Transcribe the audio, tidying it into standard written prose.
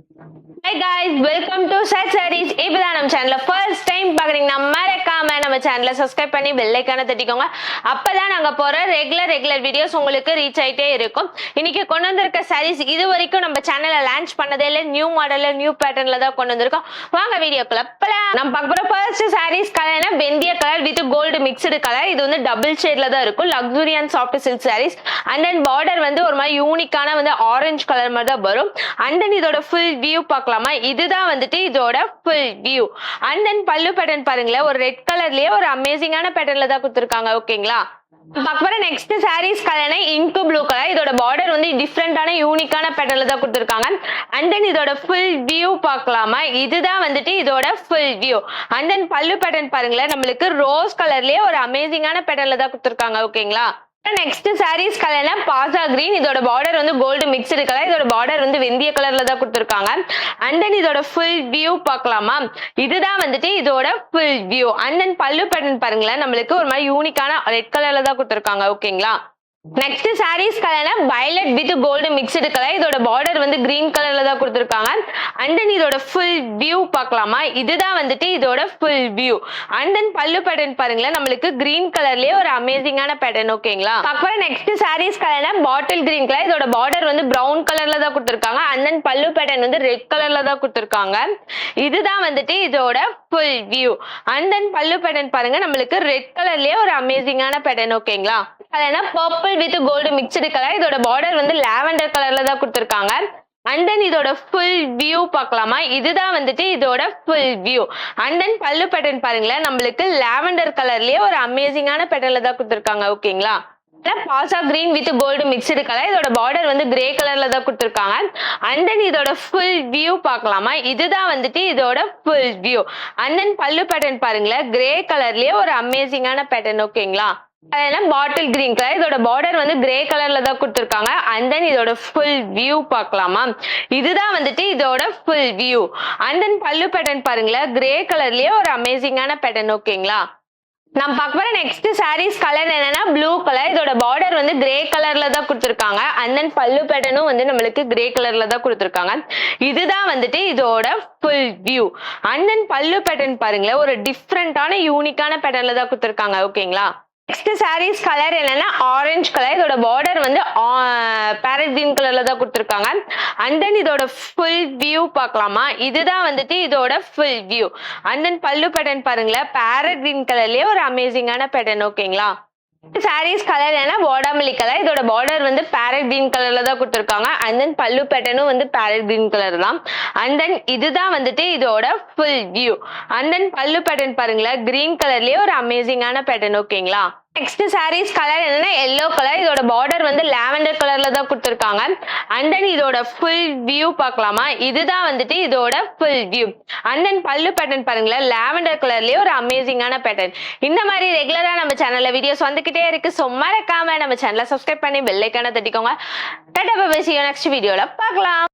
Hi guys, welcome to Set Sarees. இப்பதான் நம்ம சேனல்ல ஃபர்ஸ்ட் டைம் பாக்குறீங்கன்னா மறக்காம நம்ம சேனலை சப்ஸ்கிரைப் பண்ணி பெல் ஐகானை தட்டிக்கோங்க. அப்பதான் நாங்க போற ரெகுலர் வீடியோஸ் உங்களுக்கு ரீச் ஆயிட்டே இருக்கும். இன்னைக்கு கொண்டு வந்திருக்க சாரீஸ் இது வரைக்கும் நம்ம சேனல்ல லான்ச் பண்ணதே இல்ல, நியூ மாடல்ல நியூ பேட்டர்ன்ல தான் கொண்டு வந்திருக்கோம். வாங்க வீடியோக்குள்ள போலாம். நம்ம பார்க்க போற ஃபர்ஸ்ட் சாரீஸ் கலர்னா வெந்திய colour with gold mixed colour. இது வந்து டபுள் ஷேட்ல தான் இருக்கும். Luxury and soft silk sarees. And then border வந்து ஒரு மாதிரி யூனிக்கான வந்து ஆரஞ்சு கலர் மாதிரி தான் வரும். அண்ட் தென் இதோட ஃபுல் வியூ பார்க்கலாமா? இதுதான் வந்துட்டு இதோட ஃபுல் வியூ. அண்ட் தென் பல்லு பேட்டர்ன் பாருங்களேன், ஒரு ரெட் கலர்லயே ஒரு அமேசிங்கான பேட்டர்ன்ல தான் கொடுத்துருக்காங்க. ஓகேங்களா? பார்க்க நெக்ஸ்ட் சாரீஸ் கலர்னா இங்க் ப்ளூ கலர். இதோட பார்டர் வந்து டிஃப்ரெண்டான யூனிக்கான பேட்டர்ன்ல தான் கொடுத்துருக்காங்க. அண்ட் தென் இதோட ஃபுல் வியூ பார்க்கலாமா? இதுதான் வந்துட்டு இதோட ஃபுல் வியூ. அண்ட் தென் பல்லு பேட்டர்ன் பாருங்களேன், நம்மளுக்கு ரோஸ் கலர்லயே ஒரு அமேசிங்கான பேட்டர்ன்ல தான் கொடுத்துருக்காங்க. ஓகேங்களா? நெக்ஸ்ட் சாரீஸ் கலர்னா பாசா கிரீன். இதோட பார்டர் வந்து கோல்டு மிக்ஸ்டு கலர். இதோட பார்டர் வந்து வெந்திய கலர்ல தான் கொடுத்துருக்காங்க. அண்ட் தென் இதோட ஃபுல் வியூ பார்க்கலாமா? இதுதான் வந்துட்டு இதோட ஃபுல் வியூ. அண்ட் தென் பல்லு பேட்டர்ன் பாருங்களேன், நம்மளுக்கு ஒரு மாதிரி யூனிக்கான ரெட் கலர்ல தான் கொடுத்துருக்காங்க. ஓகேங்களா? நெக்ஸ்ட் சாரீஸ் கலர்னா violet with gold mixed colour. இதோட பார்டர் வந்து கிரீன் கலர்ல தான் கொடுத்துருக்காங்க. அண்ட் தென் இதோட ஃபுல் வியூ பார்க்கலாமா? இதுதான் வந்துட்டு இதோட ஃபுல் வியூ. அண்ட் தென் பல்லு பேட்டர்ன் பாருங்களேன், நம்மளுக்கு கிரீன் கலர்லயே ஒரு அமேசிங்கான பேட்டர்ன். ஓகேங்களா? அப்புறம் நெக்ஸ்ட் சாரீஸ் கலர்னா பாட்டில் கிரீன் கலர். இதோட பார்டர் வந்து பிரவுன் கலர்ல தான் கொடுத்துருக்காங்க. அண்ட் தென் பல்லு பேட்டர்ன் வந்து ரெட் கலர்ல தான் கொடுத்துருக்காங்க. இதுதான் வந்துட்டு இதோட ஃபுல் வியூ. அண்ட் தென் பல்லு பேட்டர்ன் பாருங்க, நம்மளுக்கு ரெட் கலர்லயே ஒரு அமேசிங்கான பேட்டர்ன். ஓகேங்களா? கலர்னா purple with gold mixed colour. இதோட பார்டர் வந்து லாவெண்டர் கலர்ல தான் கொடுத்துருக்காங்க. அண்ட் தென் இதோட ஃபுல் வியூ பார்க்கலாமா? இதுதான் வந்துட்டு இதோட ஃபுல் வியூ. அண்ட் தென் பல்லு பேட்டர்ன் பாருங்களேன், நம்மளுக்கு லாவெண்டர் கலர்லயே ஒரு அமேசிங்கான பேட்டர்ன்ல தான் கொடுத்துருக்காங்க. ஓகேங்களா? பாசா green with gold mixed colour. இதோட பார்டர் வந்து கிரே கலர்ல தான் கொடுத்துருக்காங்க. அண்ட் தென் இதோட ஃபுல் வியூ பார்க்கலாமா? இதுதான் வந்துட்டு இதோட ஃபுல் வியூ. அண்ட் தென் பல்லு பேட்டர்ன் பாருங்களேன், கிரே கலர்லயே ஒரு அமேசிங்கான பேட்டர்ன். ஓகேங்களா? பாட்டில் கிரீன் கலர். இதோட பார்டர் வந்து கிரே கலர்ல தான் கொடுத்துருக்காங்க. அண்ட் தென் இதோட ஃபுல் வியூ பார்க்கலாமா? இதுதான் வந்துட்டு இதோட ஃபுல் வியூ. அண்ட் தென் பல்லு பேட்டர்ன் பாருங்களேன், கிரே கலர்லயே ஒரு அமேசிங்கான பேட்டர்ன். ஓகேங்களா? நம்ம பார்க்க போற நெக்ஸ்ட் சாரீஸ் கலர் என்னன்னா ப்ளூ கலர். இதோட பார்டர் வந்து கிரே கலர்ல தான் கொடுத்துருக்காங்க. அண்ட் தென் பல்லு பேட்டர்னும் வந்து நம்மளுக்கு கிரே கலர்ல தான் கொடுத்துருக்காங்க. இதுதான் வந்துட்டு இதோட ஃபுல் வியூ. அண்ட் தென் பல்லு பேட்டர்ன் பாருங்களேன், ஒரு டிஃப்ரெண்டான யூனிக்கான பேட்டர்ன்ல தான் கொடுத்துருக்காங்க. ஓகேங்களா? நெக்ஸ்ட் சாரீஸ் கலர் என்னன்னா ஆரஞ்சு கலர். இதோட பார்டர் வந்து பேரட் கிரீன் கலர்ல தான் கொடுத்துருக்காங்க. அண்ட் தென் இதோட ஃபுல் வியூ பார்க்கலாமா? இதுதான் வந்துட்டு இதோட ஃபுல் வியூ. அண்ட் தென் பல்லு பேட்டர்ன் பாருங்களேன், பேரட் கிரீன் கலர்லயே ஒரு அமேசிங்கான பேட்டர்ன். ஓகேங்களா? சாரீஸ் கலர் என்ன வாடாமல்லி கலர். இதோட பார்டர் வந்து பேரட் கிரீன் கலர்ல தான் கொடுத்துருக்காங்க. அண்ட் தென் பல்லு பேட்டர்னும் வந்து பேரட் கிரீன் கலர் தான். அண்ட் தென் இதுதான் வந்துட்டு இதோட ஃபுல் வியூ. அண்ட் தென் பல்லு பேட்டர்ன் பாருங்களேன், கிரீன் கலர்லயே ஒரு அமேசிங்கான பேட்டர்ன். ஓகேங்களா? நெக்ஸ்ட் சாரீஸ் கலர் என்னன்னா எல்லோ கலர். இதோட பார்டர் வந்து லாவெண்டர் கலர்ல தான் கொடுத்துருக்காங்க. அண்ட் தென் இதோட ஃபுல் வியூ பார்க்கலாமா? இதுதான் வந்துட்டு இதோட ஃபுல் வியூ. அண்ட் தென் பல்லு பேட்டர்ன் பாருங்களேன், லாவெண்டர் கலர்லயே ஒரு அமேசிங்கான பேட்டர்ன். இந்த மாதிரி ரெகுலரா நம்ம சேனல்ல வீடியோஸ் வந்துகிட்டே இருக்கு. ஸோ மறக்காம நம்ம சேனலை சப்ஸ்கிரைப் பண்ணி பெல் ஐகானை தட்டிக்கோங்க. நெக்ஸ்ட் வீடியோல பார்க்கலாம்.